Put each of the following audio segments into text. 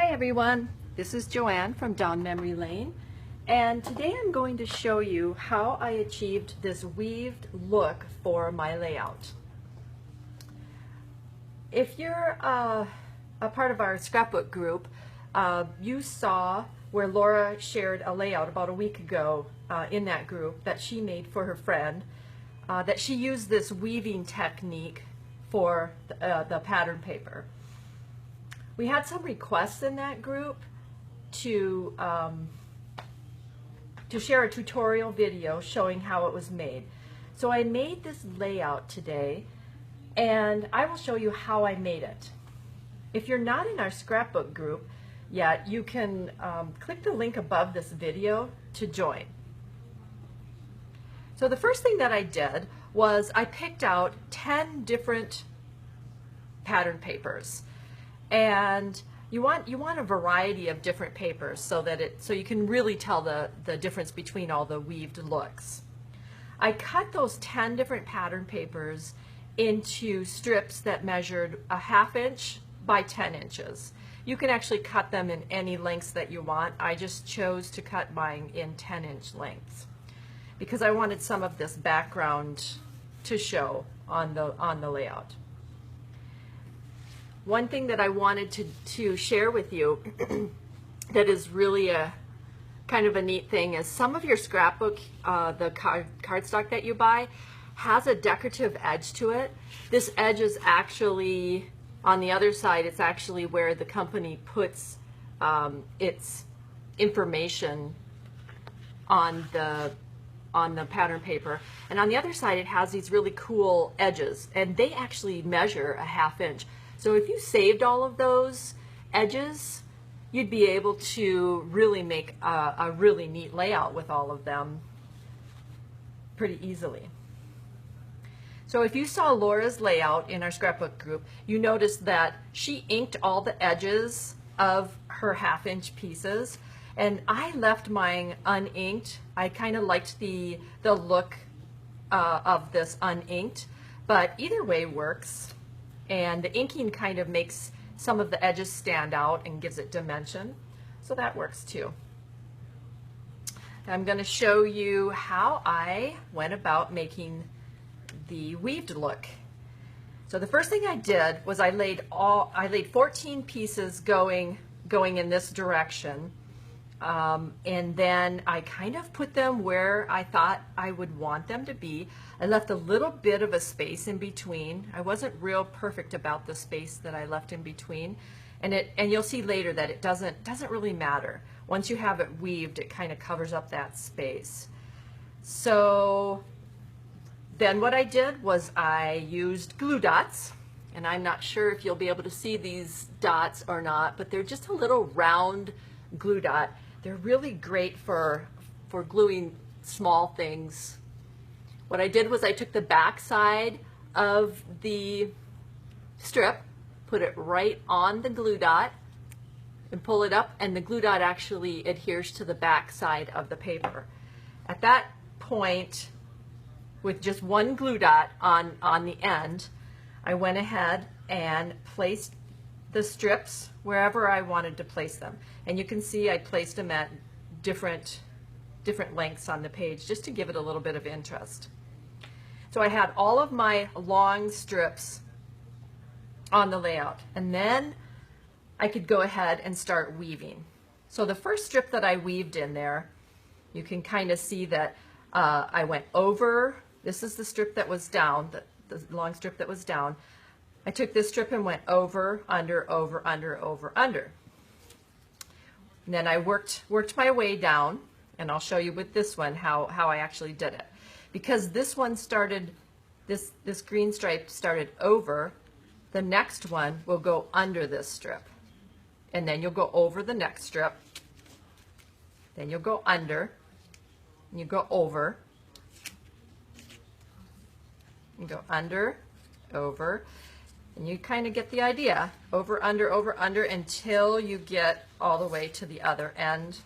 Hi everyone, this is Joanne from Down Memory Lane, and today I'm going to show you how I achieved this weaved look for my layout. If you're a part of our scrapbook group, you saw where Laura shared a layout about a week ago in that group that she made for her friend, that she used this weaving technique for the pattern paper. We had some requests in that group to share a tutorial video showing how it was made. So I made this layout today, and I will show you how I made it. If you're not in our scrapbook group yet, you can click the link above this video to join. So the first thing that I did was I picked out 10 different pattern papers. And you want a variety of different papers so you can really tell the difference between all the weaved looks. I cut those 10 different pattern papers into strips that measured a 1/2 inch by 10 inches. You can actually cut them in any lengths that you want. I just chose to cut mine in 10-inch lengths because I wanted some of this background to show on the layout. One thing that I wanted to share with you that is really a kind of a neat thing is some of your scrapbook, the cardstock that you buy, has a decorative edge to it. This edge is actually, on the other side, it's actually where the company puts its information on the pattern paper. And on the other side, it has these really cool edges, and they actually measure a 1/2 inch. So if you saved all of those edges, you'd be able to really make a really neat layout with all of them pretty easily. So if you saw Laura's layout in our scrapbook group, you noticed that she inked all the edges of her 1/2 inch pieces, and I left mine uninked. I kind of liked the look of this uninked, but either way works. And the inking kind of makes some of the edges stand out and gives it dimension, so that works too. I'm going to show you how I went about making the weaved look. So the first thing I did was I laid 14 pieces going in this direction, and then I kind of put them where I thought I would want them to be. I left a little bit of a space in between. I wasn't real perfect about the space that I left in between, and you'll see later that it doesn't really matter. Once you have it weaved, it kind of covers up that space. So then what I did was I used glue dots, and I'm not sure if you'll be able to see these dots or not, but they're just a little round glue dot. They're really great for gluing small things. What I did was I took the back side of the strip, put it right on the glue dot, and pull it up, and the glue dot actually adheres to the back side of the paper. At that point, with just one glue dot on the end, I went ahead and placed the strips wherever I wanted to place them. And you can see I placed them at different lengths on the page just to give it a little bit of interest. So I had all of my long strips on the layout, and then I could go ahead and start weaving. So the first strip that I weaved in there, you can kind of see that I went over. This is the strip that was down, the long strip that was down. I took this strip and went over, under, over, under, over, under. And then I worked my way down, and I'll show you with this one how I actually did it. Because this one started, this green stripe started over, the next one will go under this strip. And then you'll go over the next strip, then you'll go under, and you go over, and go under, over, and you kind of get the idea. Over, under, until you get all the way to the other end.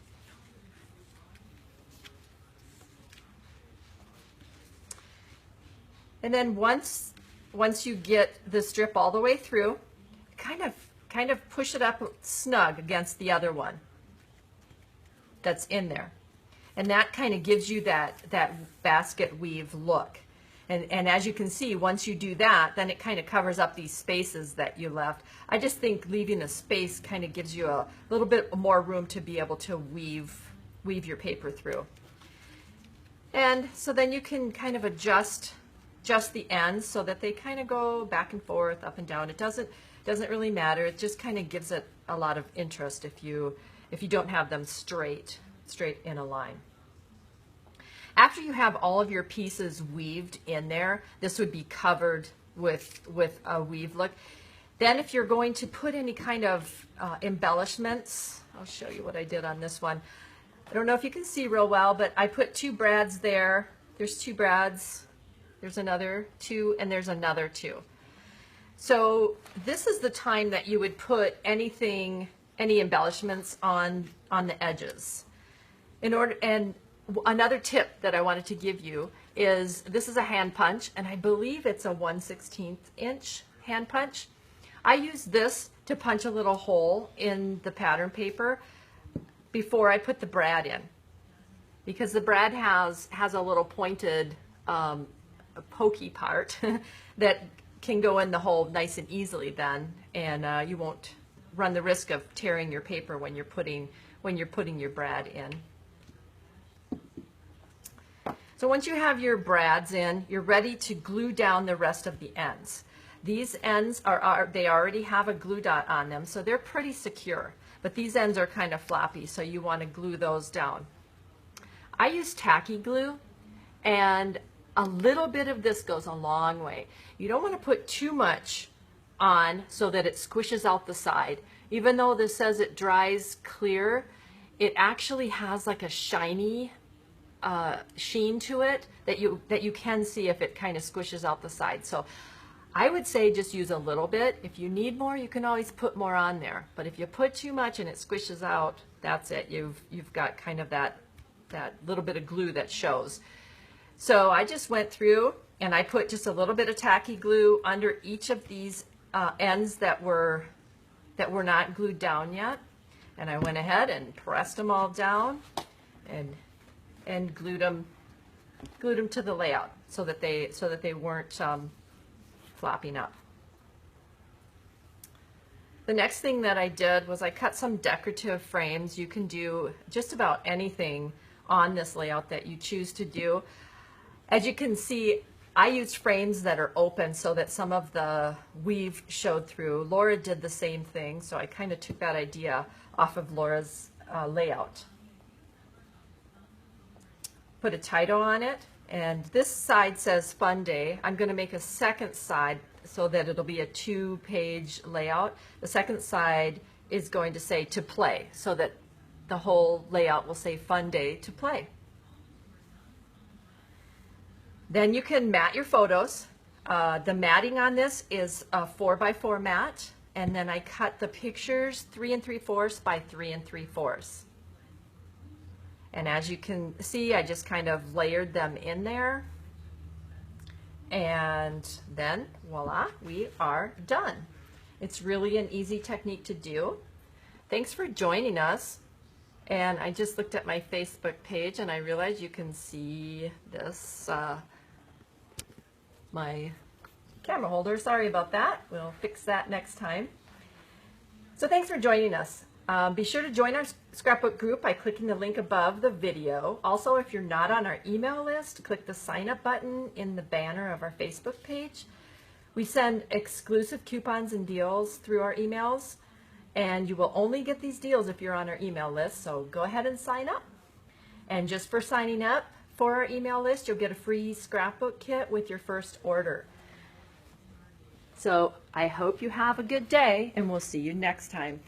And then once you get the strip all the way through, kind of kind of push it up snug against the other one that's in there. And that kind of gives you that basket weave look. And as you can see, once you do that, then it kind of covers up these spaces that you left. I just think leaving a space kind of gives you a little bit more room to be able to weave your paper through. And so then you can kind of adjust the ends so that they kind of go back and forth, up and down. It doesn't really matter. It just kind of gives it a lot of interest if you don't have them straight in a line. After you have all of your pieces weaved in there, this would be covered with a weave look. Then if you're going to put any kind of embellishments, I'll show you what I did on this one. I don't know if you can see real well, but I put 2 brads there. There's 2 brads. There's another 2, and there's another 2. So this is the time that you would put any embellishments on the edges. And another tip that I wanted to give you is this is a hand punch, and I believe it's a 1/16 inch hand punch. I use this to punch a little hole in the pattern paper before I put the brad in, because the brad has a little pointed pokey part that can go in the hole nice and easily then, and you won't run the risk of tearing your paper when you're putting your brad in. So once you have your brads in, you're ready to glue down the rest of the ends. These ends they already have a glue dot on them, so they're pretty secure. But these ends are kind of floppy, so you want to glue those down. I use tacky glue, and a little bit of this goes a long way. You don't want to put too much on so that it squishes out the side. Even though this says it dries clear, it actually has like a shiny sheen to it that you can see if it kind of squishes out the side. So I would say just use a little bit. If you need more, you can always put more on there. But if you put too much and it squishes out, that's it. You've got kind of that little bit of glue that shows. So I just went through and I put just a little bit of tacky glue under each of these ends that were not glued down yet. And I went ahead and pressed them all down and glued them to the layout so that they weren't flopping up. The next thing that I did was I cut some decorative frames. You can do just about anything on this layout that you choose to do. As you can see, I used frames that are open so that some of the weave showed through. Laura did the same thing, so I kind of took that idea off of Laura's layout. Put a title on it, and this side says Fun Day. I'm going to make a second side so that it'll be a 2-page layout. The second side is going to say To Play, so that the whole layout will say Fun Day to Play. Then you can mat your photos. The matting on this is a 4x4 mat, and then I cut the pictures 3 3/4 by 3 3/4. And as you can see, I just kind of layered them in there. And then, voila, we are done. It's really an easy technique to do. Thanks for joining us. And I just looked at my Facebook page and I realized you can see this, my camera holder. Sorry about that. We'll fix that next time. So thanks for joining us. Be sure to join our scrapbook group by clicking the link above the video. Also, if you're not on our email list, click the sign up button in the banner of our Facebook page. We send exclusive coupons and deals through our emails, and you will only get these deals if you're on our email list, so go ahead and sign up. And just for signing up for our email list, you'll get a free scrapbook kit with your first order. So I hope you have a good day, and we'll see you next time.